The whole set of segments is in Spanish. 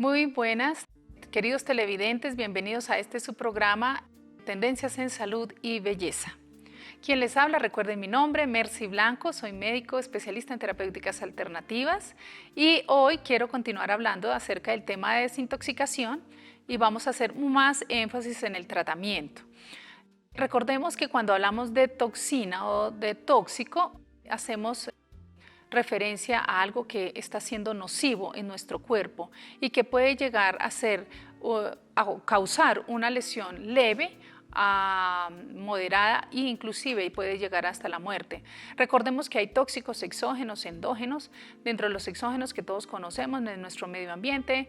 Muy buenas, queridos televidentes, bienvenidos a este su programa Tendencias en Salud y Belleza. Quien les habla, recuerden mi nombre, Mercy Blanco, soy médico especialista en terapéuticas alternativas y hoy quiero continuar hablando acerca del tema de desintoxicación y vamos a hacer más énfasis en el tratamiento. Recordemos que cuando hablamos de toxina o de tóxico, hacemos referencia a algo que está siendo nocivo en nuestro cuerpo y que puede llegar a causar una lesión leve, moderada e inclusive puede llegar hasta la muerte. Recordemos que hay tóxicos exógenos, endógenos. Dentro de los exógenos que todos conocemos en nuestro medio ambiente,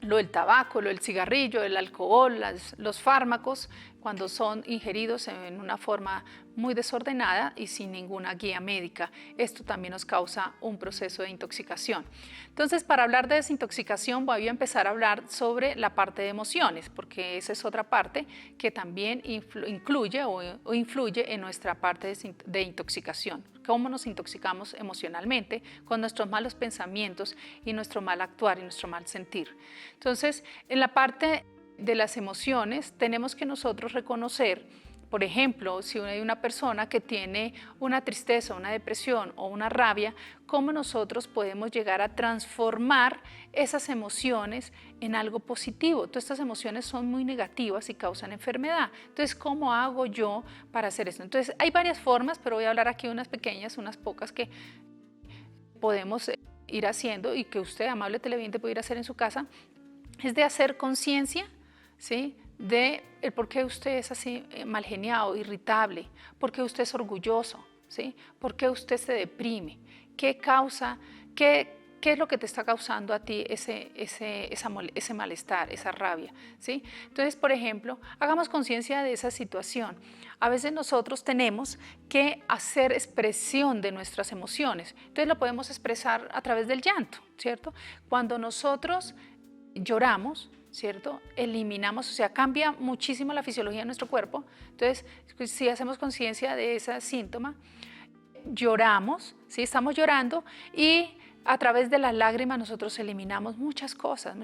lo del tabaco, lo del cigarrillo, el alcohol, los fármacos, cuando son ingeridos en una forma muy desordenada y sin ninguna guía médica. Esto también nos causa un proceso de intoxicación. Entonces, para hablar de desintoxicación, voy a empezar a hablar sobre la parte de emociones, porque esa es otra parte que también incluye o influye en nuestra parte de intoxicación. Cómo nos intoxicamos emocionalmente con nuestros malos pensamientos y nuestro mal actuar y nuestro mal sentir. Entonces, en la parte de las emociones tenemos que nosotros reconocer, por ejemplo, si hay una persona que tiene una tristeza, una depresión o una rabia, cómo nosotros podemos llegar a transformar esas emociones en algo positivo. Todas estas emociones son muy negativas y causan enfermedad. Entonces, ¿cómo hago yo para hacer esto? Entonces, hay varias formas, pero voy a hablar aquí de unas pequeñas, unas pocas que podemos ir haciendo y que usted, amable televidente, puede ir a hacer en su casa. Es de hacer conciencia, ¿sí?, de el por qué usted es así mal geniado, irritable, por qué usted es orgulloso, ¿sí?, por qué usted se deprime, qué causa, qué es lo que te está causando a ti ese malestar, esa rabia, ¿sí? Entonces, por ejemplo, hagamos conciencia de esa situación. A veces nosotros tenemos que hacer expresión de nuestras emociones. Entonces, lo podemos expresar a través del llanto, ¿cierto? Cuando nosotros lloramos, ¿cierto? Eliminamos, o sea, cambia muchísimo la fisiología de nuestro cuerpo. Entonces, si hacemos conciencia de ese síntoma, lloramos, ¿sí? Estamos llorando y a través de las lágrimas nosotros eliminamos muchas cosas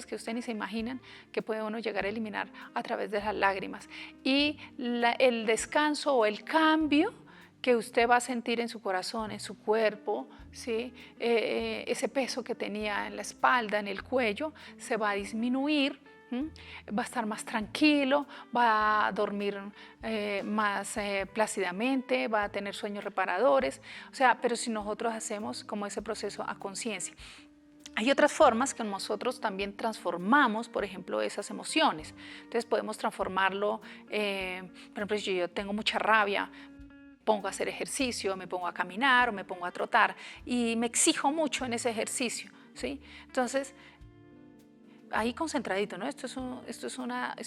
que ustedes ni se imaginan que puede uno llegar a eliminar a través de las lágrimas. Y el descanso o el cambio que usted va a sentir en su corazón, en su cuerpo, ¿sí? Ese peso que tenía en la espalda, en el cuello, se va a disminuir. Va a estar más tranquilo, va a dormir más plácidamente, va a tener sueños reparadores, o sea, pero si nosotros hacemos como ese proceso a conciencia. Hay otras formas que nosotros también transformamos, por ejemplo, esas emociones. Entonces podemos transformarlo, por ejemplo, si yo tengo mucha rabia, pongo a hacer ejercicio, me pongo a caminar o me pongo a trotar y me exijo mucho en ese ejercicio, ¿sí? Entonces, ahí concentradito, ¿no? Esto es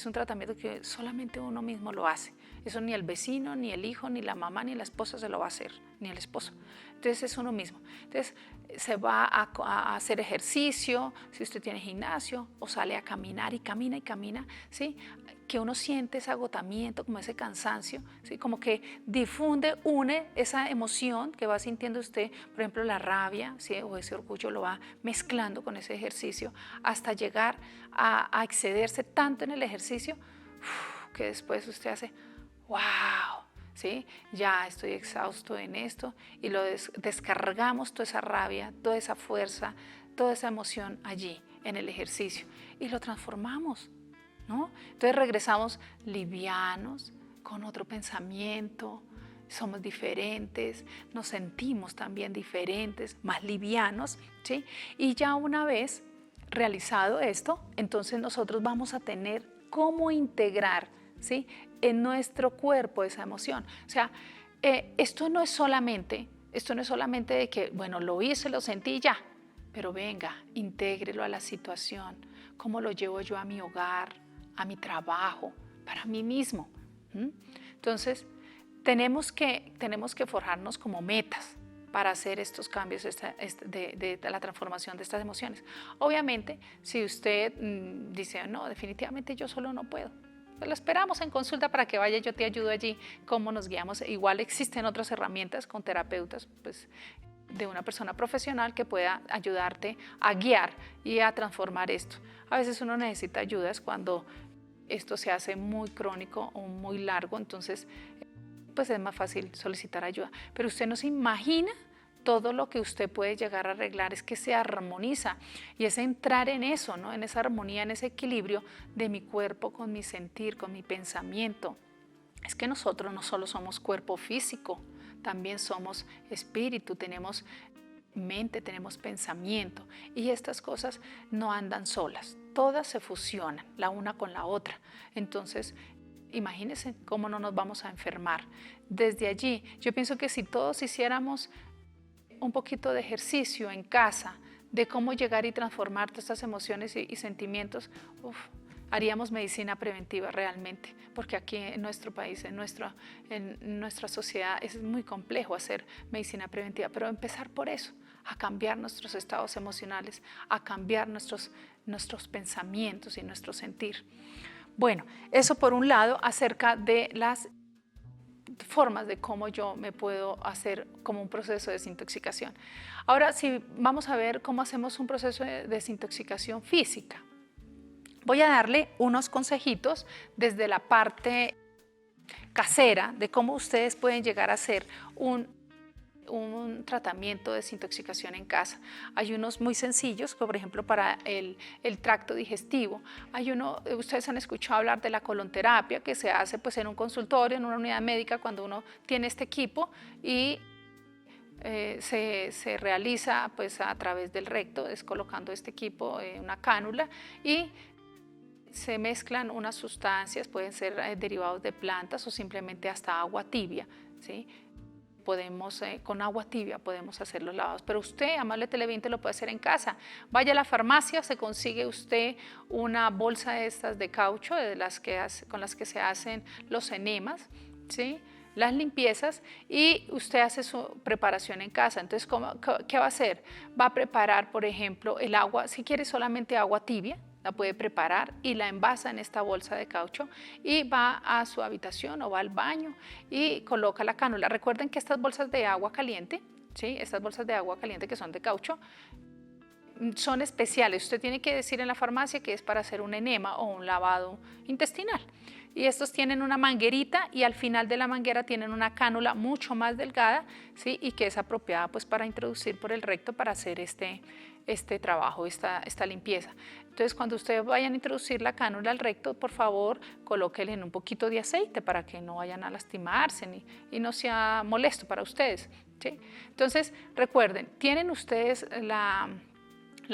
un tratamiento que solamente uno mismo lo hace. Eso ni el vecino, ni el hijo, ni la mamá, ni la esposa se lo va a hacer, ni el esposo. Entonces es uno mismo. Entonces se va a hacer ejercicio, si usted tiene gimnasio, o sale a caminar y camina y camina, ¿sí? Que uno siente ese agotamiento, como ese cansancio, ¿sí? Como que difunde, une esa emoción que va sintiendo usted, por ejemplo, la rabia, ¿sí?, o ese orgullo, lo va mezclando con ese ejercicio hasta llegar a excederse tanto en el ejercicio que después usted hace ¡wow! ¿Sí? Ya estoy exhausto en esto y lo descargamos toda esa rabia, toda esa fuerza, toda esa emoción allí en el ejercicio y lo transformamos, ¿no? Entonces regresamos livianos, con otro pensamiento, somos diferentes, nos sentimos también diferentes, más livianos, ¿sí? Y ya una vez realizado esto, entonces nosotros vamos a tener cómo integrar, ¿sí?, en nuestro cuerpo esa emoción. O sea, esto no es solamente de que, bueno, lo hice, lo sentí ya, pero venga, intégrelo a la situación. ¿Cómo lo llevo yo a mi hogar, a mi trabajo, para mí mismo? Entonces, tenemos que forjarnos como metas para hacer estos cambios de la transformación de estas emociones. Obviamente, si usted dice, no, definitivamente yo solo no puedo, pues lo esperamos en consulta para que vaya, yo te ayudo allí, cómo nos guiamos. Igual existen otras herramientas con terapeutas, pues de una persona profesional que pueda ayudarte a guiar y a transformar esto. A veces uno necesita ayudas cuando esto se hace muy crónico o muy largo, entonces pues es más fácil solicitar ayuda. Pero usted no se imagina todo lo que usted puede llegar a arreglar, es que se armoniza y es entrar en eso, ¿no? En esa armonía, en ese equilibrio de mi cuerpo con mi sentir, con mi pensamiento. Es que nosotros no solo somos cuerpo físico, también somos espíritu, tenemos mente, tenemos pensamiento y estas cosas no andan solas, todas se fusionan la una con la otra. Entonces, imagínense cómo no nos vamos a enfermar. Desde allí, yo pienso que si todos hiciéramos un poquito de ejercicio en casa, de cómo llegar y transformar todas estas emociones y sentimientos, haríamos medicina preventiva realmente, porque aquí en nuestro país, en nuestra sociedad es muy complejo hacer medicina preventiva, pero empezar por eso, a cambiar nuestros estados emocionales, a cambiar nuestros pensamientos y nuestro sentir. Bueno, eso por un lado acerca de las formas de cómo yo me puedo hacer como un proceso de desintoxicación. Ahora, si vamos a ver cómo hacemos un proceso de desintoxicación física. Voy a darle unos consejitos desde la parte casera de cómo ustedes pueden llegar a hacer un tratamiento de desintoxicación en casa. Hay unos muy sencillos, por ejemplo para el tracto digestivo. Ustedes han escuchado hablar de la colonterapia que se hace pues, en un consultorio, en una unidad médica cuando uno tiene este equipo y se realiza pues, a través del recto, es colocando este equipo, una cánula y se mezclan unas sustancias, pueden ser derivados de plantas o simplemente hasta agua tibia, ¿sí? Con agua tibia podemos hacer los lavados, pero usted, amable televidente, lo puede hacer en casa. Vaya a la farmacia, se consigue usted una bolsa de estas de caucho, con las que se hacen los enemas, ¿sí? Las limpiezas y usted hace su preparación en casa. Entonces, ¿qué va a hacer? Va a preparar, por ejemplo, el agua, si quiere solamente agua tibia, la puede preparar y la envasa en esta bolsa de caucho y va a su habitación o va al baño y coloca la cánula. Recuerden que estas bolsas de agua caliente, ¿sí? Estas bolsas de agua caliente que son de caucho, son especiales. Usted tiene que decir en la farmacia que es para hacer un enema o un lavado intestinal. Y estos tienen una manguerita y al final de la manguera tienen una cánula mucho más delgada, ¿sí? Y que es apropiada pues, para introducir por el recto para hacer este trabajo, esta limpieza. Entonces, cuando ustedes vayan a introducir la cánula al recto, por favor, colóquenle en un poquito de aceite para que no vayan a lastimarse y no sea molesto para ustedes, ¿sí? Entonces, recuerden, tienen ustedes la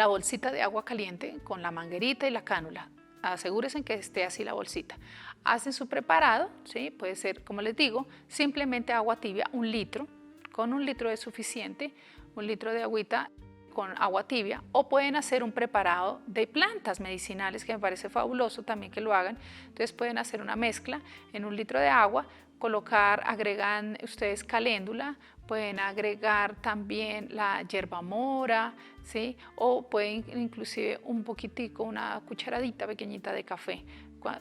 bolsita de agua caliente con la manguerita y la cánula. Asegúrense que esté así la bolsita. Hacen su preparado, ¿sí? Puede ser, como les digo, simplemente agua tibia, 1 litro, con 1 litro es suficiente, 1 litro de agüita con agua tibia, o pueden hacer un preparado de plantas medicinales, que me parece fabuloso también que lo hagan. Entonces pueden hacer una mezcla en 1 litro de agua, agregan ustedes caléndula, pueden agregar también la hierba mora, ¿sí? O pueden inclusive un poquitico, una cucharadita pequeñita de café.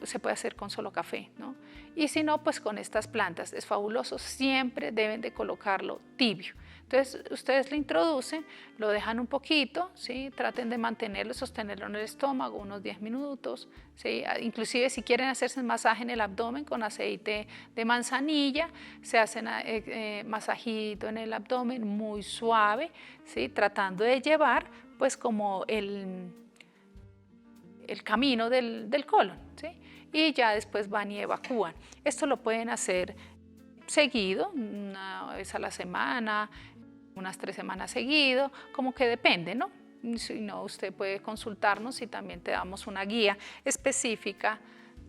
Se puede hacer con solo café, ¿no? Y si no, pues con estas plantas, es fabuloso, siempre deben de colocarlo tibio. Entonces, ustedes lo introducen, lo dejan un poquito, ¿sí? Traten de mantenerlo, sostenerlo en el estómago unos 10 minutos, ¿sí? Inclusive si quieren hacerse un masaje en el abdomen con aceite de manzanilla, se hacen masajito en el abdomen muy suave, ¿sí? Tratando de llevar pues como el camino del colon, ¿sí? Y ya después van y evacúan. Esto lo pueden hacer seguido, una vez a la semana, unas 3 semanas seguido, como que depende, ¿no? Si no, usted puede consultarnos y también te damos una guía específica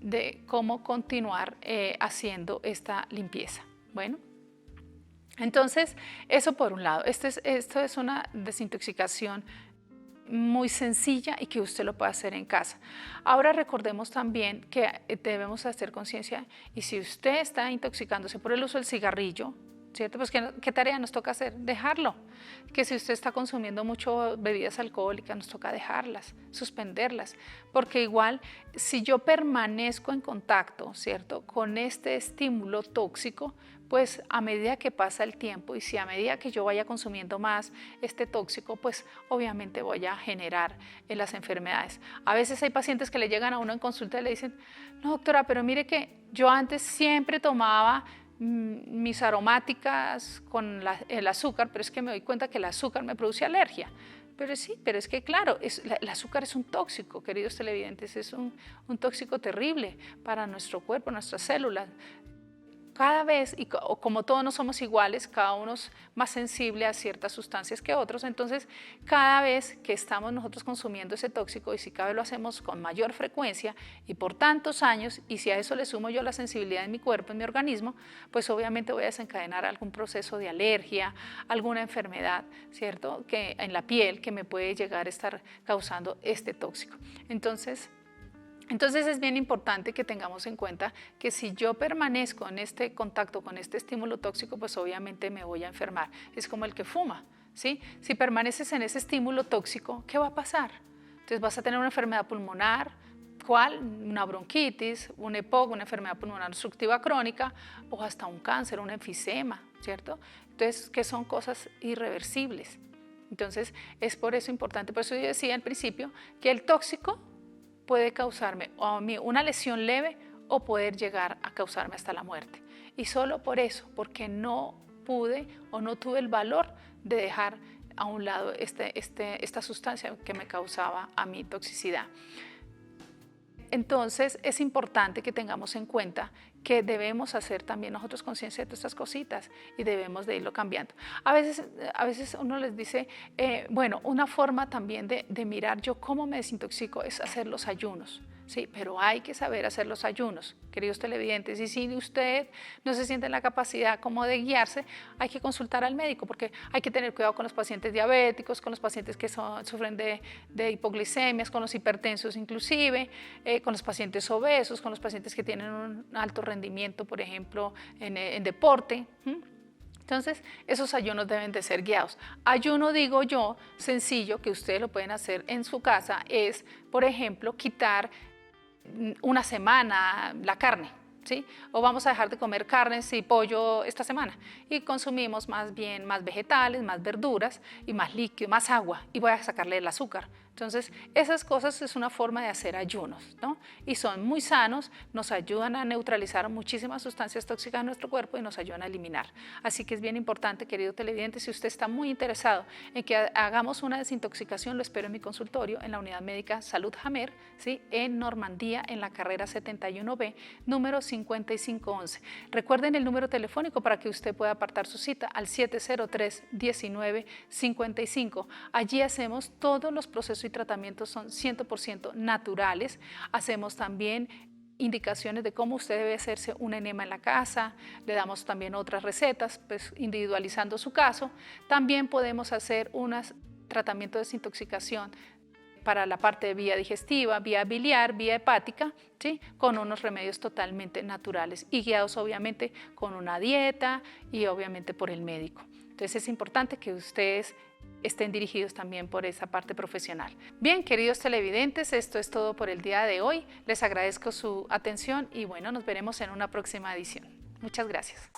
de cómo continuar haciendo esta limpieza. Bueno, entonces, eso por un lado. Esto es una desintoxicación muy sencilla y que usted lo puede hacer en casa. Ahora recordemos también que debemos hacer conciencia y si usted está intoxicándose por el uso del cigarrillo, ¿cierto? Pues ¿qué tarea nos toca hacer? Dejarlo. Que si usted está consumiendo mucho bebidas alcohólicas, nos toca dejarlas, suspenderlas, porque igual si yo permanezco en contacto, ¿cierto? Con este estímulo tóxico, pues a medida que pasa el tiempo y si a medida que yo vaya consumiendo más este tóxico, pues obviamente voy a generar las enfermedades. A veces hay pacientes que le llegan a uno en consulta y le dicen, no doctora, pero mire que yo antes siempre tomaba mis aromáticas con el azúcar, pero es que me doy cuenta que el azúcar me produce alergia. Pero sí, pero es que claro, el azúcar es un tóxico, queridos televidentes, es un tóxico terrible para nuestro cuerpo, nuestras células. Cada vez, y como todos no somos iguales, cada uno es más sensible a ciertas sustancias que otros, entonces cada vez que estamos nosotros consumiendo ese tóxico, y si cada vez lo hacemos con mayor frecuencia y por tantos años, y si a eso le sumo yo la sensibilidad en mi cuerpo, en mi organismo, pues obviamente voy a desencadenar algún proceso de alergia, alguna enfermedad, ¿cierto?, que en la piel que me puede llegar a estar causando este tóxico. Entonces es bien importante que tengamos en cuenta que si yo permanezco en este contacto con este estímulo tóxico, pues obviamente me voy a enfermar. Es como el que fuma, ¿sí? Si permaneces en ese estímulo tóxico, ¿qué va a pasar? Entonces vas a tener una enfermedad pulmonar, ¿cuál? Una bronquitis, un EPOC, una enfermedad pulmonar obstructiva crónica, o hasta un cáncer, un enfisema, ¿cierto? Entonces, que son cosas irreversibles. Entonces es por eso importante, por eso yo decía al principio que el tóxico puede causarme a mí una lesión leve o poder llegar a causarme hasta la muerte. Y solo por eso, porque no pude o no tuve el valor de dejar a un lado esta sustancia que me causaba a mí toxicidad. Entonces es importante que tengamos en cuenta que debemos hacer también nosotros conciencia de todas estas cositas y debemos de irlo cambiando. A veces uno les dice, bueno, una forma también de mirar yo cómo me desintoxico es hacer los ayunos. Sí, pero hay que saber hacer los ayunos, queridos televidentes, y si usted no se siente en la capacidad como de guiarse, hay que consultar al médico, porque hay que tener cuidado con los pacientes diabéticos, con los pacientes que sufren de hipoglicemias, con los hipertensos inclusive, con los pacientes obesos, con los pacientes que tienen un alto rendimiento, por ejemplo, en deporte. Entonces, esos ayunos deben de ser guiados. Ayuno, digo yo, sencillo, que ustedes lo pueden hacer en su casa, es, por ejemplo, quitar una semana la carne, ¿sí? O vamos a dejar de comer carnes y pollo esta semana y consumimos más bien más vegetales, más verduras y más líquido, más agua, y voy a sacarle el azúcar. Entonces, esas cosas es una forma de hacer ayunos, ¿no? Y son muy sanos, nos ayudan a neutralizar muchísimas sustancias tóxicas en nuestro cuerpo y nos ayudan a eliminar. Así que es bien importante, querido televidente, si usted está muy interesado en que hagamos una desintoxicación, lo espero en mi consultorio en la Unidad Médica Salud Jamer, ¿sí?, en Normandía, en la carrera 71B, número 5511. Recuerden el número telefónico para que usted pueda apartar su cita al 703-1955. Allí hacemos todos los procesos y tratamientos, son 100% naturales. Hacemos también indicaciones de cómo usted debe hacerse un enema en la casa, le damos también otras recetas, pues individualizando su caso. También podemos hacer un tratamiento de desintoxicación para la parte de vía digestiva, vía biliar, vía hepática, ¿sí?, con unos remedios totalmente naturales y guiados obviamente con una dieta y obviamente por el médico. Entonces es importante que ustedes estén dirigidos también por esa parte profesional. Bien, queridos televidentes, esto es todo por el día de hoy. Les agradezco su atención y bueno, nos veremos en una próxima edición. Muchas gracias.